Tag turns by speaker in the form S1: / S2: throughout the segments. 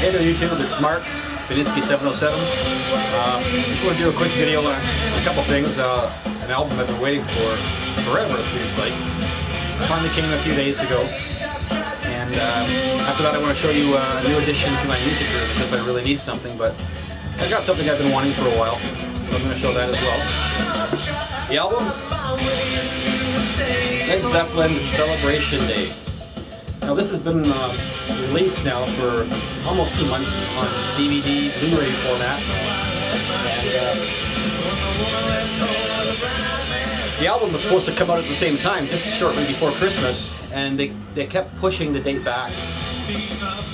S1: Hey there YouTube, it's Mark, Beninsky707. Just want to do a quick video on a couple things. An album I've been waiting for forever, it seems like. Finally came a few days ago. And after that I want to show you a new addition to my music room if I really need something, but I've got something I've been wanting for a while, so I'm going to show that as well. The album, Led Zeppelin Celebration Day. Now this has been released now for almost 2 months on DVD, Blu-ray format. And, the album was supposed to come out at the same time, just shortly before Christmas, and they kept pushing the date back.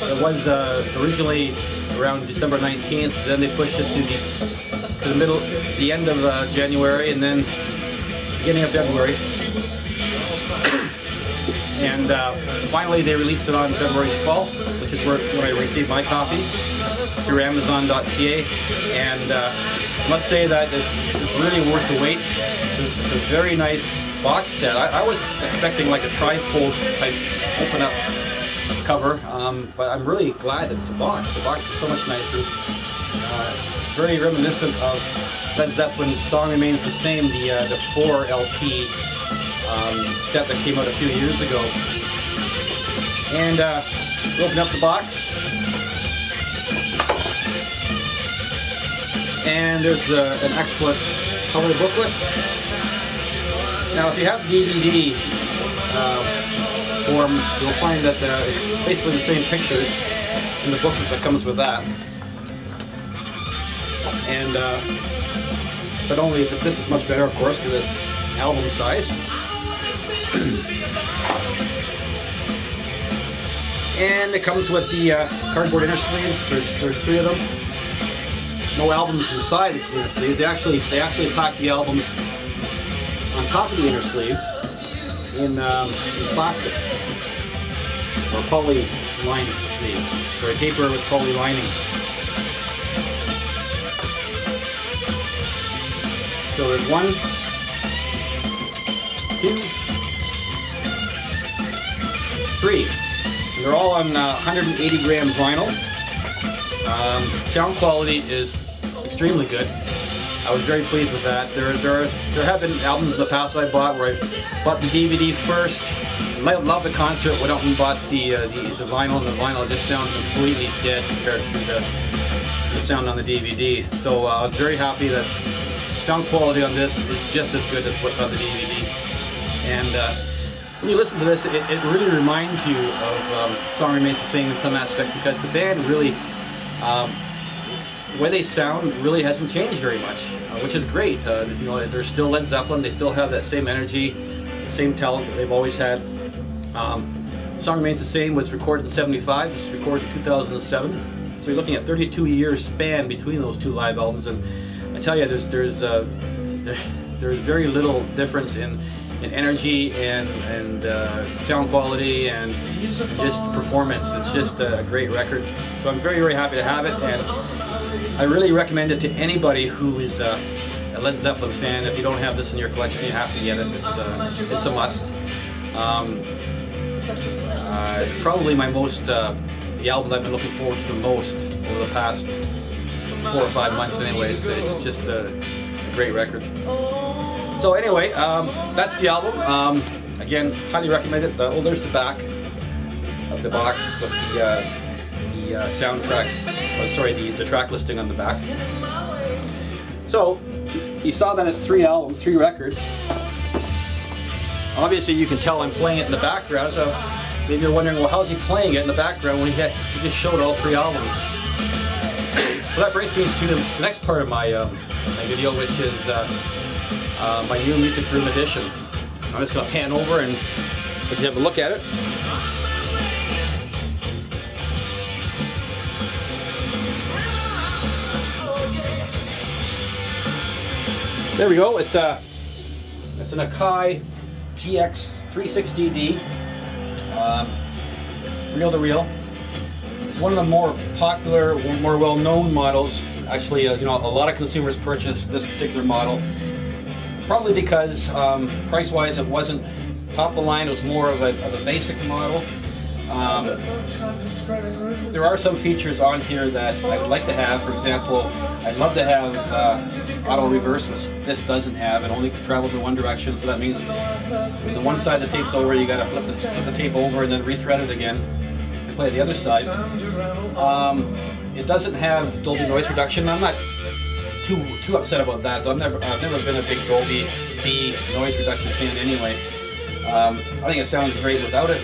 S1: It was originally around December 19th, then they pushed it to the end of January, and then beginning of February. And finally they released it on February 12th, which is when I received my copy through Amazon.ca, and I must say that it's really worth the wait. It's a very nice box set. I was expecting like a trifold type open up cover, but I'm really glad that it's a box. The box is so much nicer. Very reminiscent of Led Zeppelin's Song Remains the Same, the 4 LP set that came out a few years ago. And we open up the box, and there's an excellent color booklet. Now if you have DVD form, you'll find that it's basically the same pictures in the booklet that comes with that. And but this is much better, of course, because it's album size. And it comes with the cardboard inner sleeves. There's 3 of them. No albums inside the inner sleeves. They actually pack the albums on top of the inner sleeves in plastic or poly lined sleeves. So a paper with poly lining. So there's 1, 2, 3. And they're all on 180 gram vinyl. Sound quality is extremely good. I was very pleased with that. There have been albums in the past I bought where I bought the DVD first, loved the concert, went out and bought the vinyl, and the vinyl just sounds completely dead compared to the sound on the DVD. So I was very happy that sound quality on this is just as good as what's on the DVD. And when you listen to this, it really reminds you of Song Remains the Same in some aspects, because the band really, the way they sound really hasn't changed very much, which is great. You know, they're still Led Zeppelin. They still have that same energy, the same talent that they've always had. Song Remains the Same was recorded in '75. This was recorded in 2007. So you're looking at 32 years span between those 2 live albums, and I tell you, there's very little difference in energy and sound quality and just performance. It's just a great record. So I'm very, very happy to have it, and I really recommend it to anybody who is a Led Zeppelin fan. If you don't have this in your collection, you have to get it. It's a must. It's probably my the album that I've been looking forward to the most over the past 4 or 5 months anyways. It's just a great record. So anyway, that's the album. Again, highly recommend it. Oh, there's the back of the box with the soundtrack. Oh, sorry, the track listing on the back. So you saw that it's 3 albums, 3 records. Obviously, you can tell I'm playing it in the background. So maybe you're wondering, well, how's he playing it in the background when he just showed all 3 albums? Well, that brings me to the next part of my video, which is my new music room edition. I'm just going to pan over and we can have a look at it. There we go. It's an Akai GX 360D, reel to reel. It's one of the more popular, more well-known models. Actually, you know, a lot of consumers purchase this particular model, probably because price-wise it wasn't top of the line. It was more of a basic model. There are some features on here that I would like to have. For example, I'd love to have auto reverse, which this doesn't have. It only travels in one direction, so that means when the one side of the tape's over, you gotta flip the tape over and then rethread it again to play the other side. It doesn't have Dolby noise reduction. I'm not too upset about that, though. I've never been a big Dolby B noise reduction fan anyway. I think it sounds great without it.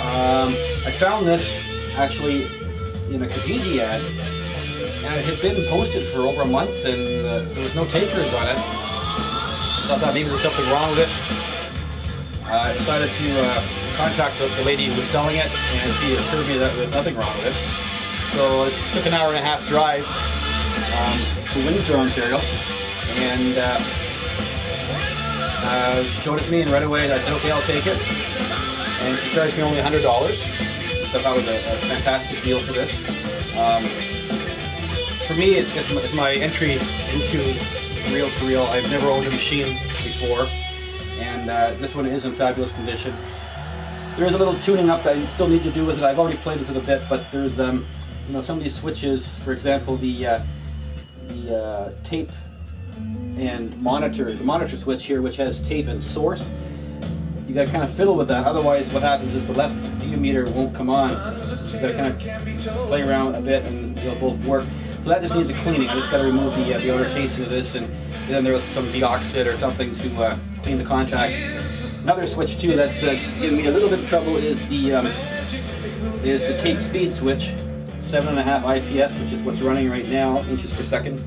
S1: I found this actually in a Kijiji ad, and it had been posted for over a month, and there was no takers on it. So I thought maybe there's something wrong with it. I decided to contact the lady who was selling it, and she assured me that there was nothing wrong with it. So it took an hour-and-a-half drive to Windsor, Ontario, and showed it to me, and right away I said, okay, I'll take it. And she charged me only $100, so that was a fantastic deal for this. For me, it's my entry into reel-to-reel. I've never owned a machine before, and this one is in fabulous condition. There is a little tuning up that I still need to do with it. I've already played with it a bit, but there's you know, some of these switches, for example, the tape and monitor, the monitor switch here, which has tape and source. You gotta kind of fiddle with that, otherwise what happens is the left view meter won't come on. You gotta kind of play around a bit and they'll both work. So that just needs a cleaning. I just gotta remove the outer casing of this, and then there was some deoxid or something to clean the contacts. Another switch too that's giving me a little bit of trouble is the tape speed switch, 7.5 IPS, which is what's running right now, inches per second,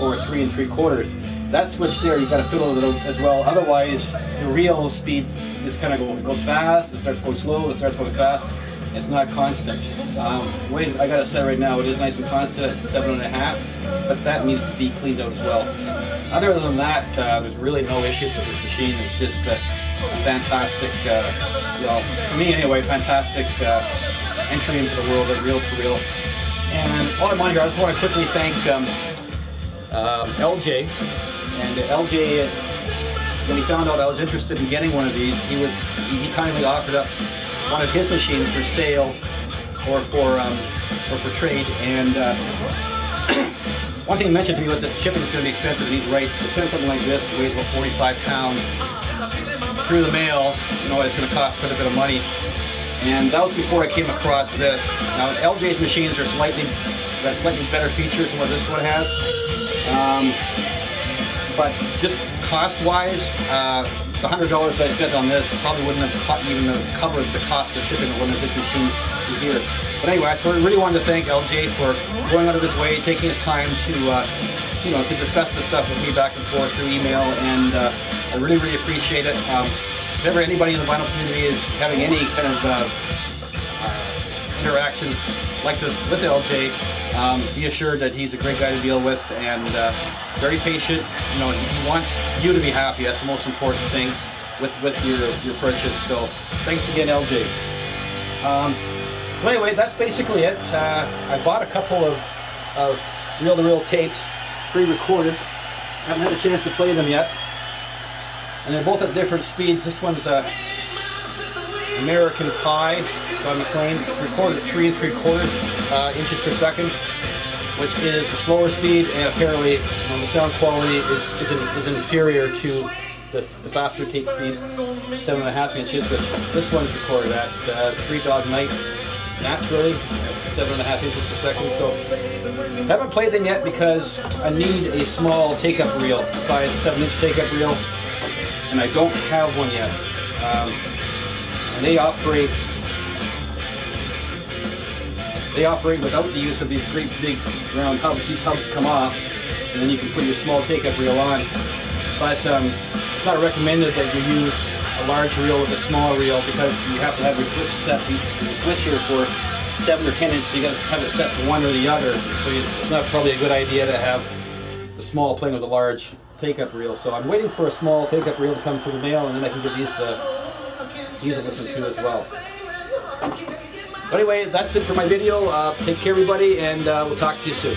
S1: or 3 3/4. That switch there, you've got to fiddle a little as well. Otherwise, the reel speed just kind of goes fast. It starts going slow. It starts going fast. It's not constant. Wait, I got it set right now. It is nice and constant at 7.5, but that needs to be cleaned out as well. Other than that, there's really no issues with this machine. It's just a fantastic, you know, for me anyway, fantastic entry into the world of reel-to-reel. And while I'm on here, I just want to quickly thank LJ. And LJ, when he found out I was interested in getting one of these, he kindly offered up one of his machines for sale or for trade. And one thing he mentioned to me was that shipping is going to be expensive, and he's right. To send something like this, it weighs about 45 pounds through the mail, you know, it's going to cost quite a bit of money. And that was before I came across this. Now, LJ's machines are slightly better features than what this one has. But just cost-wise, the $100 I spent on this probably wouldn't have even covered the cost of shipping one of his machines to here. But anyway, so I really wanted to thank LJ for going out of his way, taking his time to, you know, to discuss this stuff with me back and forth through email, and I really, really appreciate it. If ever anybody in the vinyl community is having any kind of interactions like this with LJ, be assured that he's a great guy to deal with, and very patient. You know, he wants you to be happy. That's the most important thing with your purchase. So thanks again, LJ. So anyway, that's basically it. I bought a couple of reel-to-reel tapes, pre-recorded. Haven't had a chance to play them yet, and they're both at different speeds. This one's American Pie by McLean. It's recorded at 3 3/4 inches per second, which is the slower speed, and apparently the sound quality is inferior to the faster tape speed, 7.5 inches, which this one's recorded at 3 Dog Night naturally, 7.5 inches per second. So I haven't played them yet because I need a small take-up reel, size 7-inch take-up reel, and I don't have one yet. And they operate without the use of these great big round hubs. These hubs come off, and then you can put your small take-up reel on. But it's not recommended that you use a large reel with a small reel, because you have to have your switch set. The switch here for 7 or 10 inch, so you got to have it set to one or the other. So it's not probably a good idea to have the small playing with a large take-up reel. So I'm waiting for a small take-up reel to come through the mail, and then I can get these to listen to as well. But anyway, that's it for my video. Take care, everybody, and we'll talk to you soon.